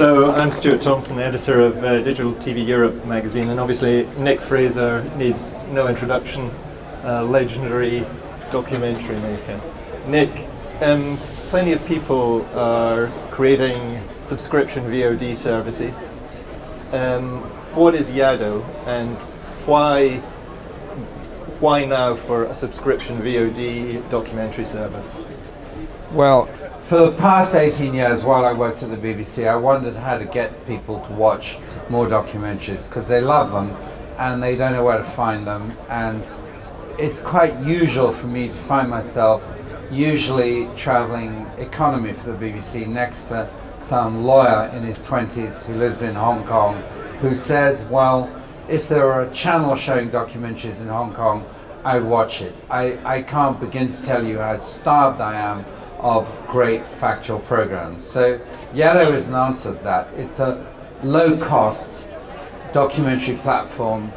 So I'm Stuart Thompson, editor of Digital TV Europe magazine, and obviously Nick Fraser needs no introduction, legendary documentary maker. Nick, plenty of people are creating subscription VOD services. What is YeahDoe, and why now for a subscription VOD documentary service? Well, for the past 18 years while I worked at the BBC, I wondered how to get people to watch more documentaries because they love them and they don't know where to find them. And it's quite usual for me to find myself usually traveling economy for the BBC next to some lawyer in his 20s who lives in Hong Kong who says, well, if there were a channel showing documentaries in Hong Kong, I'd watch it. I can't begin to tell you how starved I am of great factual programs. So YeahDoe is an answer to that. It's a low-cost documentary platform.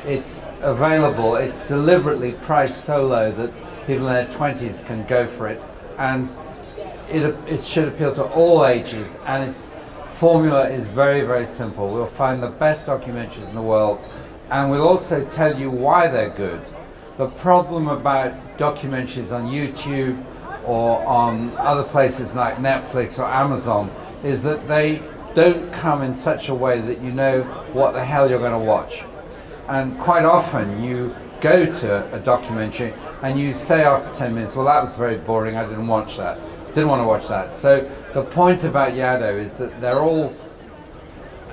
It's available, it's deliberately priced so low that people in their 20s can go for it, and it should appeal to all ages, and its formula is very, very simple. We'll find the best documentaries in the world, and we'll also tell you why they're good. The problem about documentaries on YouTube or on other places like Netflix or Amazon is that they don't come in such a way that you know what the hell you're going to watch. And quite often you go to a documentary and you say after 10 minutes, well, that was very boring, I didn't want to watch that. So the point about YeahDoe is that they're all,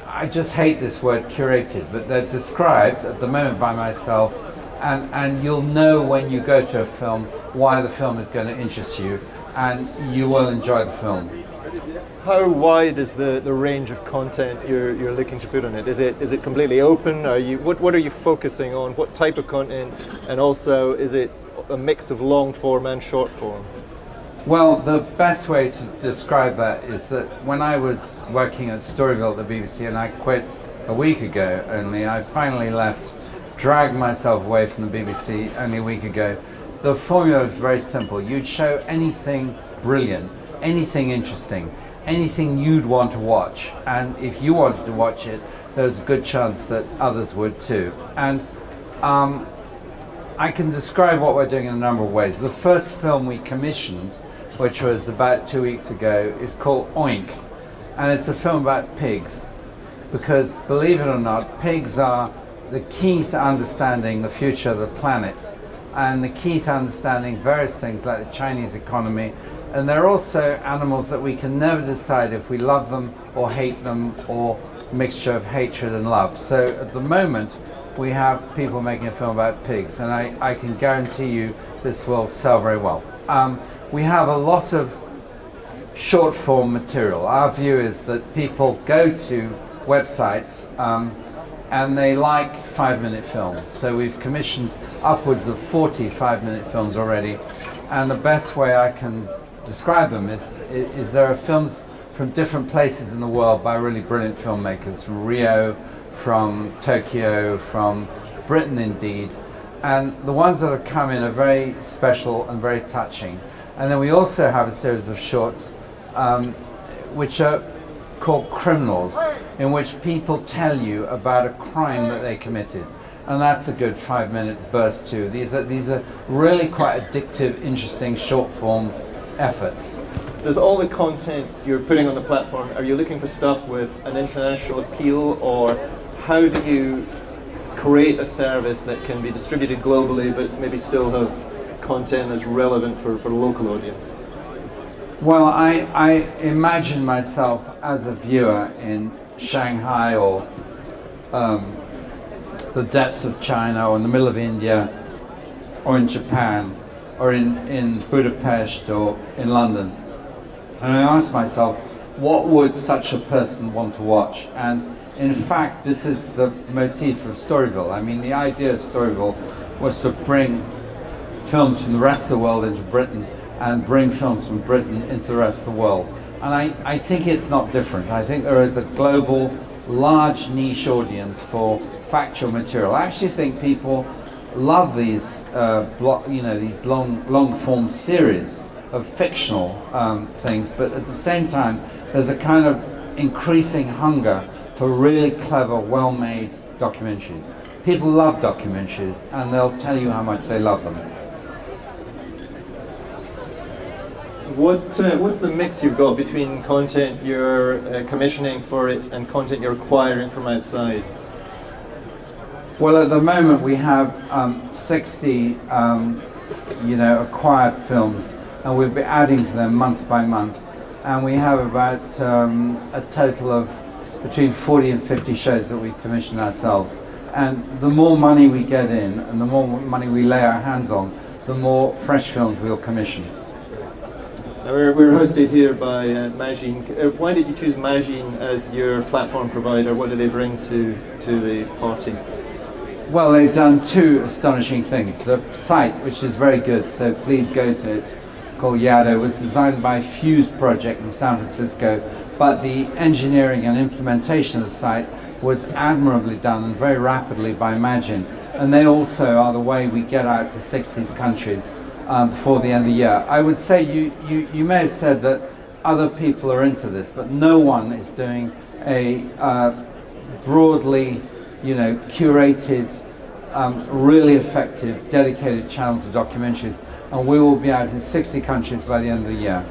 I just hate this word curated, but they're described at the moment by myself, and you'll know when you go to a film why the film is going to interest you, and you will enjoy the film. How wide is the range of content you're looking to put on it? Is it completely open? What are you focusing on? What type of content? And also, is it a mix of long form and short form? Well, the best way to describe that is that when I was working at Storyville at the BBC, and I quit a week ago only, I finally left, dragged myself away from the BBC only a week ago. The formula is very simple. You'd show anything brilliant, anything interesting, anything you'd want to watch, and if you wanted to watch it, there's a good chance that others would too. And I can describe what we're doing in a number of ways. The first film we commissioned, which was about 2 weeks ago, is called Oink, and it's a film about pigs, because believe it or not, pigs are the key to understanding the future of the planet and the key to understanding various things like the Chinese economy, and they're also animals that we can never decide if we love them or hate them, or a mixture of hatred and love. So at the moment we have people making a film about pigs, and I can guarantee you this will sell very well. We have a lot of short form material. Our view is that people go to websites and they like 5-minute films. So we've commissioned upwards of 40 5-minute films already, and the best way I can describe them is there are films from different places in the world by really brilliant filmmakers, from Rio, from Tokyo, from Britain indeed, and the ones that have come in are very special and very touching. And then we also have a series of shorts which are called Criminals, in which people tell you about a crime that they committed, and that's a good 5-minute burst too. These are really quite addictive, interesting short form efforts. Does all the content you're putting on the platform, are you looking for stuff with an international appeal, or how do you create a service that can be distributed globally but maybe still have content that's relevant for local audiences? Well, I imagine myself as a viewer in Shanghai or the depths of China, or in the middle of India, or in Japan, or in Budapest, or in London. And I ask myself, what would such a person want to watch? And in fact, this is the motif of Storyville. I mean, the idea of Storyville was to bring films from the rest of the world into Britain, and bring films from Britain into the rest of the world. And I think it's not different. I think there is a global, large niche audience for factual material. I actually think people love these, these long form series of fictional things, but at the same time, there's a kind of increasing hunger for really clever, well-made documentaries. People love documentaries, and they'll tell you how much they love them. What's the mix you've got between content you're commissioning for it and content you're acquiring from outside? Well, at the moment we have 60 acquired films, and we'll be adding to them month by month, and we have about a total of between 40 and 50 shows that we commission ourselves. And the more money we get in and the more money we lay our hands on, the more fresh films we'll commission. Now we're hosted here by Magine. Why did you choose Magine as your platform provider? What do they bring to the party? Well, they've done two astonishing things. The site, which is very good, so please go to it, called YeahDoe, was designed by Fuse Project in San Francisco, but the engineering and implementation of the site was admirably done and very rapidly by Magine. And they also are the way we get out to 60 countries before the end of the year. I would say you may have said that other people are into this, but no one is doing a broadly, curated, really effective, dedicated channel to documentaries, and we will be out in 60 countries by the end of the year.